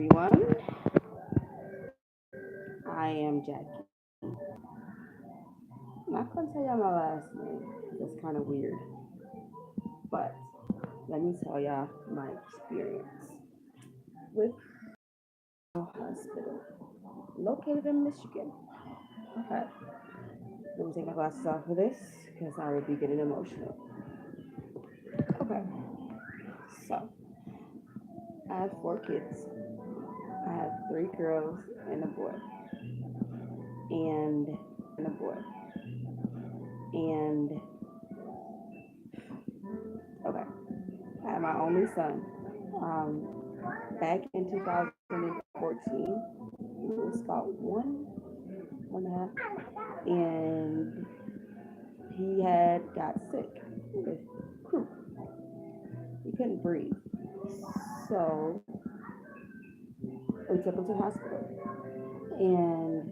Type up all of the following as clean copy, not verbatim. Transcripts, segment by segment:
Everyone. I am Jackie. I'm not gonna tell y'all my last name. That's kind of weird. But let me tell y'all my experience with a hospital located in Michigan. Okay, let me take my glasses off for this because I will be getting emotional. Okay, so I have four kids. I have three girls and a boy, and a boy, and okay, I have my only son. Back in 2014, he was about one and a half, and he had got sick with croup. He couldn't breathe, so we took him to the hospital, and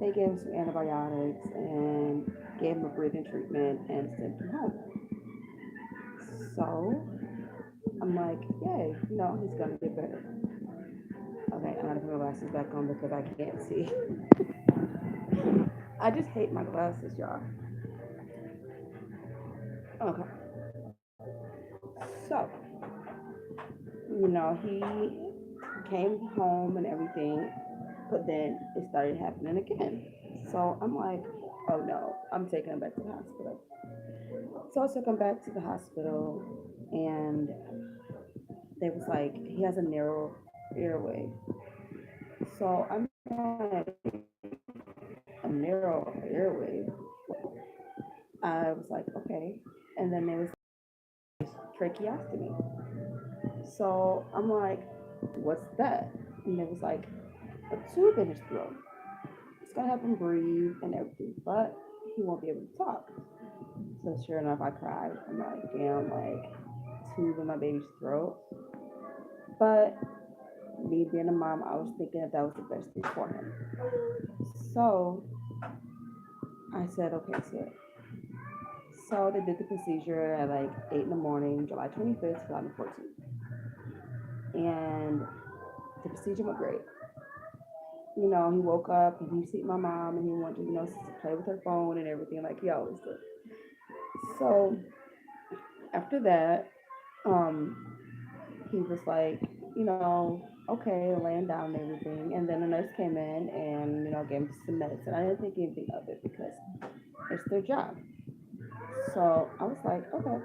they gave him some antibiotics and gave him a breathing treatment and sent him home. So I'm like, yay, no, he's gonna get better. Okay, I'm gonna put my glasses back on because I can't see. I just hate my glasses, y'all. Okay, so he came home and everything, but then it started happening again. So I'm like, oh no, I'm taking him back to the hospital. So I took him back to the hospital, and they was like, he has a narrow airway. So I'm like, a narrow airway. I was like, okay. And then there was tracheostomy. So I'm like, what's that? And it was like a tube in his throat. It's gonna help him breathe and everything, but he won't be able to talk. So sure enough, I cried. I'm like, damn, like tube in my baby's throat. But me being a mom, I was thinking that was the best thing for him. So I said, okay, sir. So they did the procedure at like 8 in the morning, July 25th, 2014. And the procedure went great. He woke up and he seen my mom and he wanted to, play with her phone and everything like he always did. So after that, um, he was like, okay, laying down and everything. And then the nurse came in and, gave him some medicine. I didn't think anything of it because it's their job. So I was like, okay.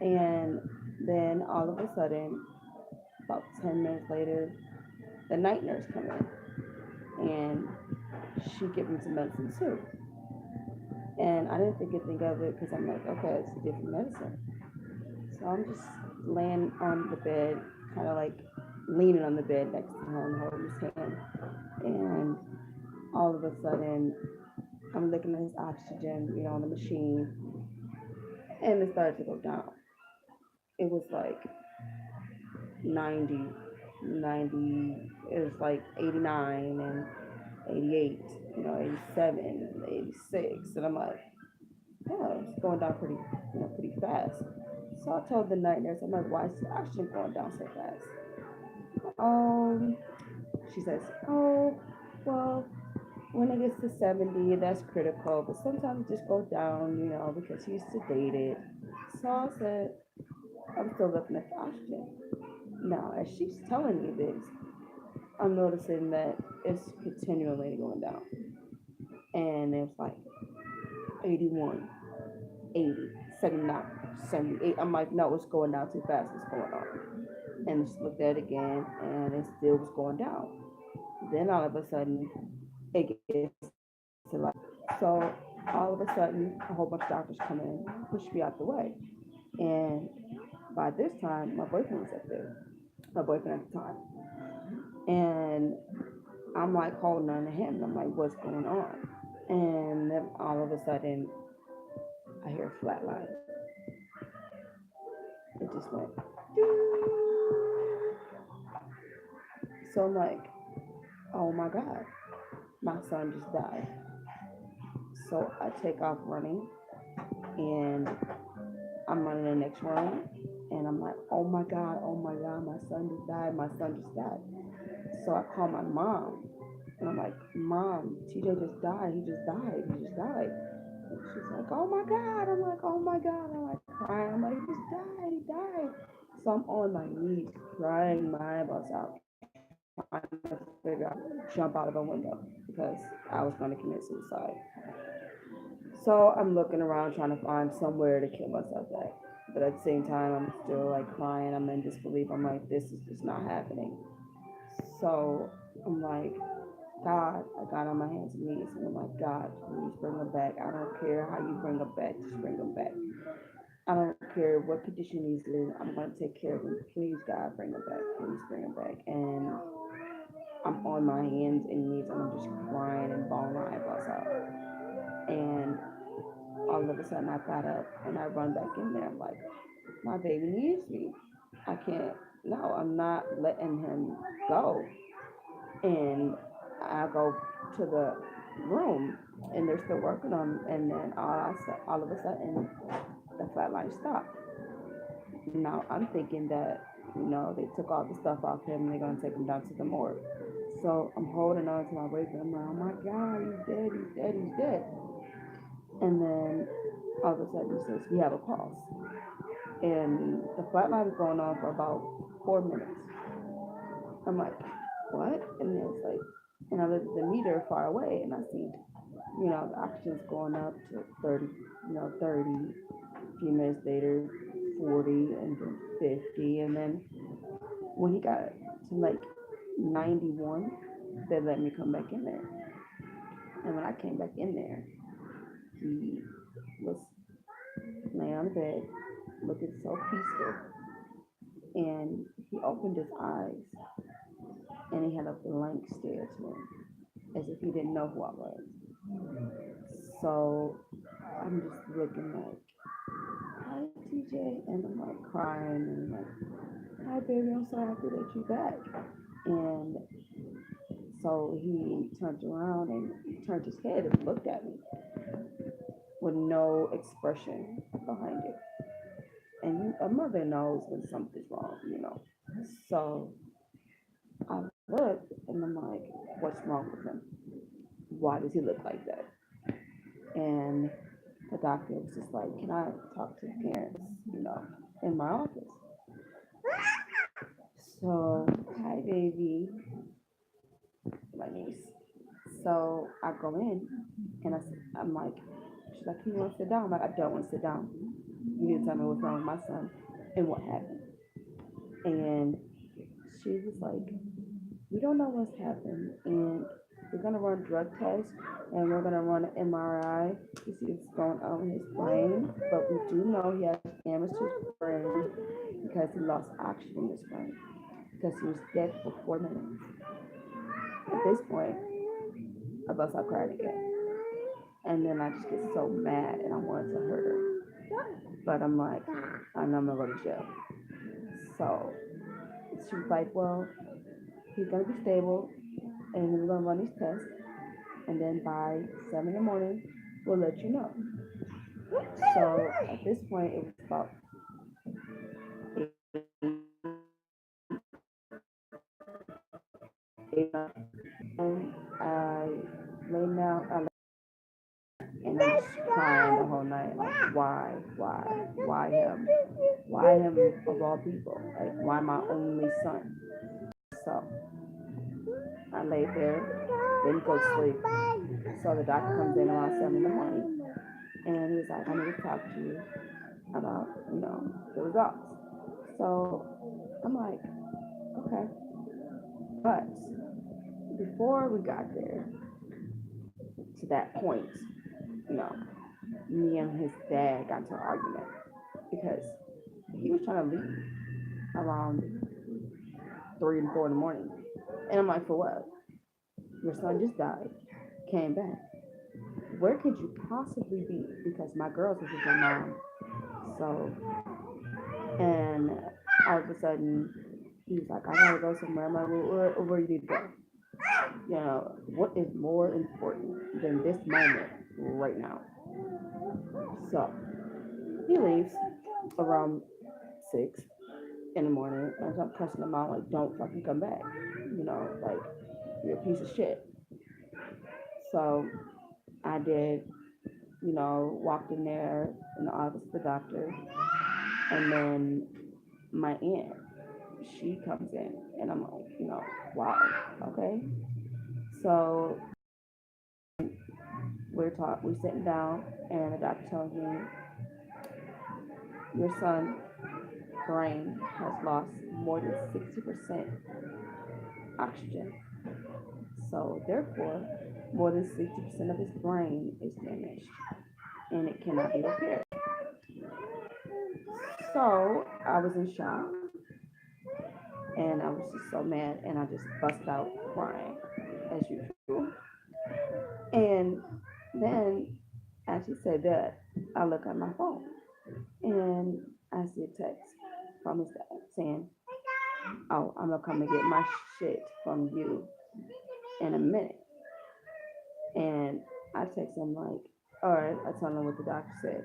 And then all of a sudden, about 10 minutes later, the night nurse come in and she gave him some medicine too. And I didn't think anything of it because I'm like, okay, it's a different medicine. So I'm just laying on the bed, kind of like leaning on the bed next to him, holding his hand. And all of a sudden, I'm looking at his oxygen, on the machine, and it started to go down. It was like 90, 90. It was like 89 and 88, 87, 86. And I'm like, oh, it's going down pretty fast. So I told the night nurse, I'm like, why is the oxygen going down so fast? Um, she says, oh, well, when it gets to 70, that's critical, but sometimes it just goes down, because he's sedated. So I said, I'm still looking at the oxygen. Now, as she's telling me this, I'm noticing that it's continually going down. And it's like 81, 80, 79, 78. I'm like, no, it's going down too fast. What's going on? And just looked at it again, and it still was going down. Then all of a sudden, it gets to like, so all of a sudden, a whole bunch of doctors come in, push me out the way. And by this time, my boyfriend was up there, my boyfriend at the time. And I'm like holding on to him. And I'm like, what's going on? And then all of a sudden, I hear a flat line. It just went. So I'm like, oh my God, my son just died. So I take off running and I'm running the next room and I'm like, oh my God, my son just died. My son just died. So I call my mom and I'm like, Mom, TJ just died. He just died. He just died. And she's like, oh my God. I'm like, oh my God. I'm like crying. I'm like, he just died. He died. So I'm on my knees crying my eyeballs out, trying to figure out jump out of a window because I was going to commit suicide. So I'm looking around trying to find somewhere to kill myself at. But at the same time, I'm still like crying. I'm in disbelief. I'm like, this is just not happening. So I'm like, God, I got on my hands and knees and I'm like, God, please bring him back. I don't care how you bring him back, just bring him back. I don't care what condition he's in. I'm gonna take care of him. Please, God, bring him back. Please bring him back. And I'm on my hands and knees and I'm just crying and bawling my eyeballs out. And all of a sudden I got up and I run back in there. I'm like, my baby needs me. I can't, no, I'm not letting him go. And I go to the room and they're still working on him. And then all of a sudden the flatline stopped. Now I'm thinking that, they took all the stuff off him and they're gonna take him down to the morgue. So I'm holding on to my baby. I'm like, oh my God, he's dead, he's dead, he's dead. And then all of a sudden he says, we have a pulse. And the flatline was going on for about 4 minutes. I'm like, what? And it was like, and I looked at the meter far away and I see, the oxygen's going up to 30, 30, a few minutes later, 40, and then 50. And then when he got to like 91, they let me come back in there. And when I came back in there, he was laying on the bed, looking so peaceful. And he opened his eyes and he had a blank stare to him, as if he didn't know who I was. So I'm just looking like, hi TJ, and I'm like crying and like, hi baby, I'm so happy that you're back. And so he turned around and he turned his head and looked at me with no expression behind it. And a mother knows when something's wrong. So I looked and I'm like, what's wrong with him? Why does he look like that? And the doctor was just like, can I talk to the parents, in my office? So, hi, baby, my niece. So I go in and I'm like, she's like, you want to sit down? I'm like, I don't want to sit down. You need to tell me what's wrong with my son and what happened. And she was like, we don't know what's happened. And we're going to run drug tests and we're going to run an MRI to see what's going on in his brain. But we do know he has damage to his brain because he lost oxygen in his brain because he was dead for 4 minutes. At this point, I bust out crying again. And then I just get so mad and I wanted to hurt her. But I'm like, I know I'm going to go to jail. So she was like, well, he's going to be stable and we're going to run these tests. And then by 7 in the morning, we'll let you know. So at this point, it was about 8. And I lay down, and I'm just crying the whole night. Like, why him? Why him of all people? Like, why my only son? So I laid there, didn't go to sleep. So the doctor comes in around 7 in the morning, and he's like, I need to talk to you about, the results. So I'm like, okay. But before we got there to that point, you know, me and his dad got into an argument because he was trying to leave around 3 and 4 in the morning. And I'm like, for what? Your son just died, came back. Where could you possibly be? Because my girls was with my mom. So, and all of a sudden, he was like, I gotta go somewhere. I'm like, where you need to go? What is more important than this moment right now? So, he leaves around 6. in the morning. And I'm cussing them out like, don't fucking come back. Like, you're a piece of shit. So I did, walked in there in the office of the doctor. And then my aunt, she comes in and I'm like, wow, okay. So we're sitting down and the doctor tells me your son brain has lost more than 60% oxygen. So therefore, more than 60% of his brain is damaged and it cannot be repaired. So I was in shock and I was just so mad and I just busted out crying as usual. And then as she said that, I look at my phone and I see a text from his dad saying, oh, I'm gonna come and get my shit from you in a minute. And I text him like, all right, I tell him what the doctor said.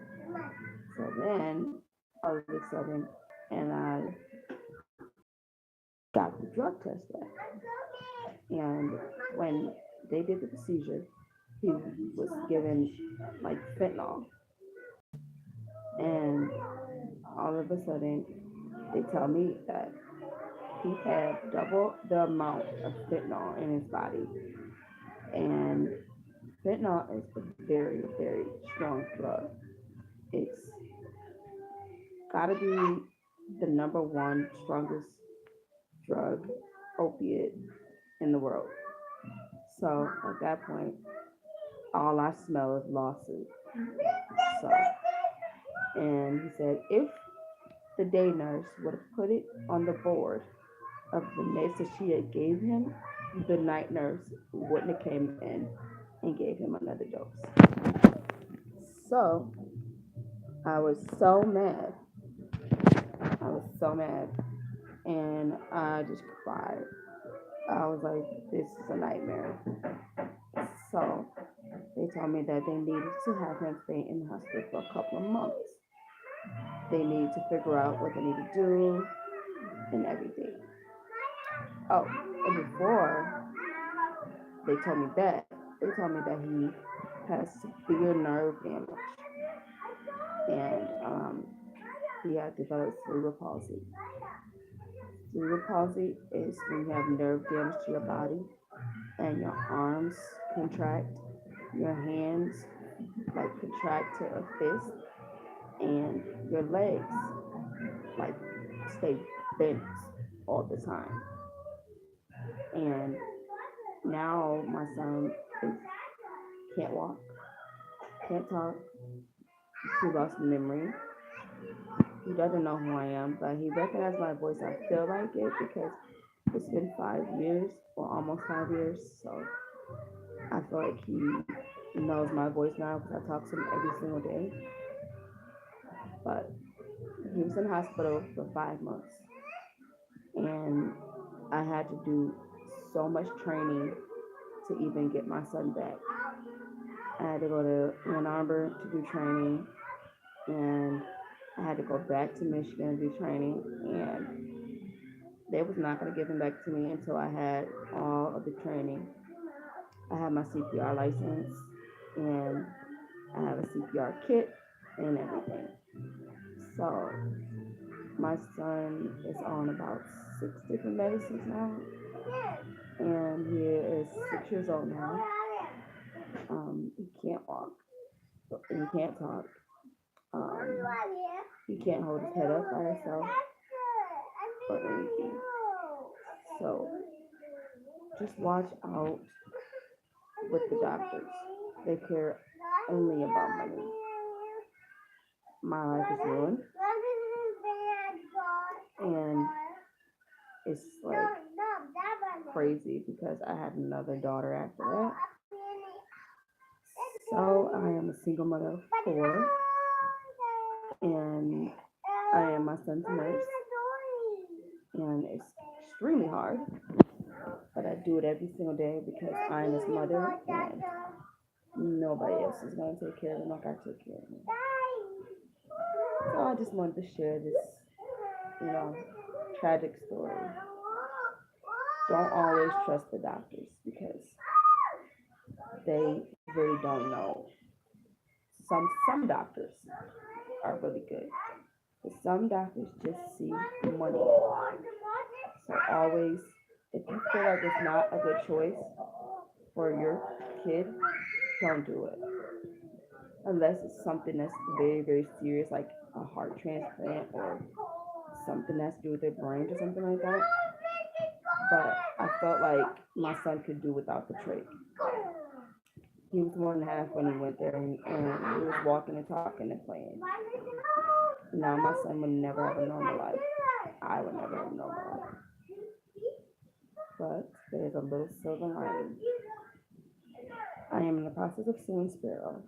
So then all of a sudden, and I got the drug test back. And when they did the procedure, he was given like fentanyl. And all of a sudden, they tell me that he had double the amount of fentanyl in his body. And fentanyl is a very, very strong drug. It's gotta be the number one strongest drug, opiate in the world. So at that point, all I smell is lawsuit. So, and he said if the day nurse would have put it on the board of the meds that she had gave him, the night nurse wouldn't have came in and gave him another dose. So I was so mad. I was so mad. And I just cried. I was like, this is a nightmare. So they told me that they needed to have him stay in the hospital for a couple of months. They needed to figure out what they need to do and everything. Oh, and before they told me that, they told me that he has severe nerve damage and he had developed cerebral palsy. Cerebral palsy is when you have nerve damage to your body and your arms contract, your hands like contract to a fist, and your legs like stay bent all the time. And now my son can't walk, can't talk. He lost memory. He doesn't know who I am, but he recognized my voice. I feel like it because it's been 5 years or almost 5 years. So I feel like he knows my voice now because I talk to him every single day. But he was in hospital for 5 months. And I had to do so much training to even get my son back. I had to go to Ann Arbor to do training, and I had to go back to Michigan to do training, and they was not going to give him back to me until I had all of the training. I have my CPR license, and I have a CPR kit and everything. So my son is on about 6 different medicines now, and he is 6 years old now. He can't walk, he can't talk. Um, he can't hold his head up by himself or anything. So just watch out with the doctors. They care only about money. My life is ruined, and it's like crazy because I had another daughter after that. So I am a single mother of four, and I am my son's nurse, and it's extremely hard, but I do it every single day because I'm his mother, and nobody else is going to take care of him like I take care of him. So I just wanted to share this, you know, tragic story. Don't always trust the doctors because they really don't know. Some doctors are really good, but some doctors just see money. So always, if you feel like it's not a good choice for your kid, don't do it. Unless it's something that's very, very serious, like a heart transplant or something that's to do with their brain or something like that. But I felt like my son could do without the trach. He was 1.5 when he went there, and he was walking and talking and playing. Now my son would never have a normal life. I would never have a normal life. But there's a little silver lining. I am in the process of suing Sparrow,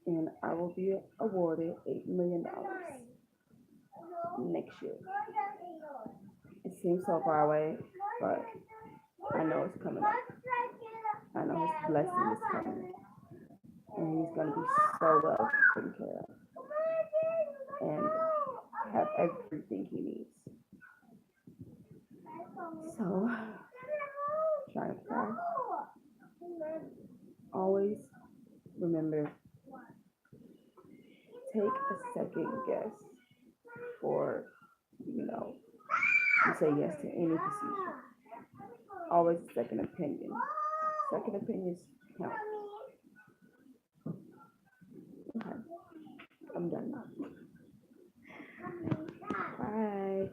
and I will be awarded $8 million next year. It seems so far away, but I know it's coming up. I know his blessing is coming, and he's going to be so well taken care of and have everything he needs. So, trying to cry. Always remember, take a second guess for, you say yes to any procedure. Always a second opinion. Second opinions count. Okay, I'm done now. Bye.